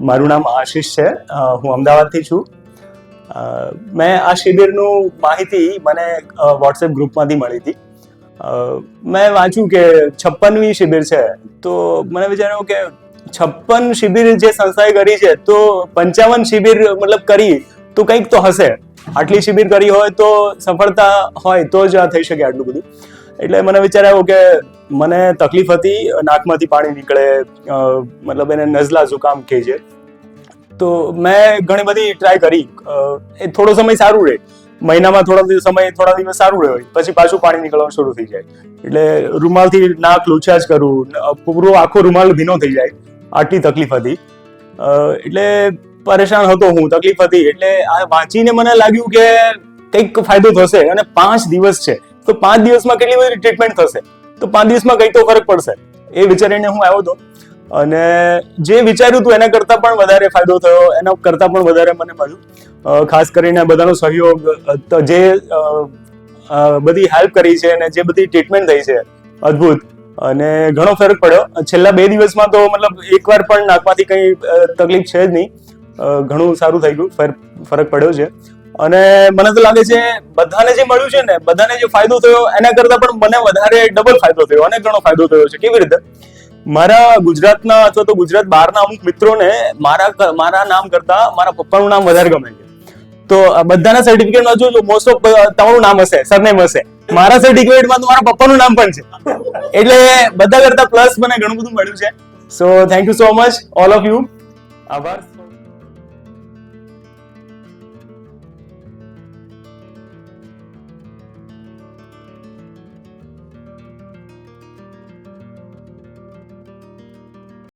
મારું નામ આશિષ છે. હું અમદાવાદથી છું. મેં આ શિબિરનું માહિતી મને વોટ્સએપ ગ્રુપમાંથી મળી હતી. મેં વાંચ્યું કે 56મી શિબિર છે, તો મને વિચાર્યું કે 56 શિબિર જે સંસ્થાએ કરી છે તો 55 શિબિર મતલબ કરી તો કંઈક તો હશે. આટલી શિબિર કરી હોય તો સફળતા હોય તો જ આ થઈ શકે આટલું બધું. એટલે મને વિચાર આવ્યો કે મને તકલીફ હતી, નાકમાંથી પાણી નીકળે, મતલબ એને નઝલા ઝુકામ કહે છે. તો મેં ઘણી બધી ટ્રાય કરી. એ થોડો સમય સારું રહે, મહિનામાં થોડા દિવસ સારું રહે, પછી પાછું પાણી નીકળવાનું શરૂ થઈ જાય. એટલે રૂમાલથી નાક લૂછ્યા જ કરું, પૂરો આખો રૂમાલ ભીનો થઈ જાય. આટલી તકલીફ હતી. એટલે પરેશાન હતો હું, તકલીફ હતી. એટલે આ વાંચીને મને લાગ્યું કે કંઈક ફાયદો થશે. અને 5 દિવસ છે તો 5 દિવસમાં કેટલી બધી ટ્રીટમેન્ટ થશે, તો 5 દિવસમાં કંઈક તો ફરક પડશે એ વિચારીને હું આવ્યો હતો. અને જે વિચાર્યું હતું એના કરતાં પણ વધારે ફાયદો થયો, એના કરતાં પણ વધારે મને મળ્યું. ખાસ કરીને બધાનો સહયોગ, જે બધી હેલ્પ કરી છે અને જે બધી ટ્રીટમેન્ટ થઈ છે, અદ્ભુત. અને ઘણો ફરક પડ્યો. છેલ્લા 2 દિવસમાં તો મતલબ એકવાર પણ નાકમાંથી કંઈ તકલીફ છે જ નહીં. ઘણું સારું થઈ ગયું, ફરક પડ્યો છે. અને મને તો લાગે છે બધાને જે મળ્યું છે ને, બધાને જે ફાયદો થયો એના કરતાં પણ મને વધારે ડબલ ફાયદો થયો અને ઘણો ફાયદો થયો છે. કેવી રીતે? મારા ગુજરાતના અથવા તો ગુજરાત બહારના અમુક મિત્રોને મારા નામ કરતા મારા પપ્પાનું નામ વધારે ગમે છે. તો બધાના સર્ટિફિકેટમાં જોજો, મોસ્ટ ઓફ તમારું નામ હશે, સરનેમ હશે. મારા સર્ટિફિકેટમાં તો મારા પપ્પાનું નામ પણ છે. એટલે બધા કરતા પ્લસ મને ઘણું બધું મળ્યું છે. So thank you so much all of you. આભાર.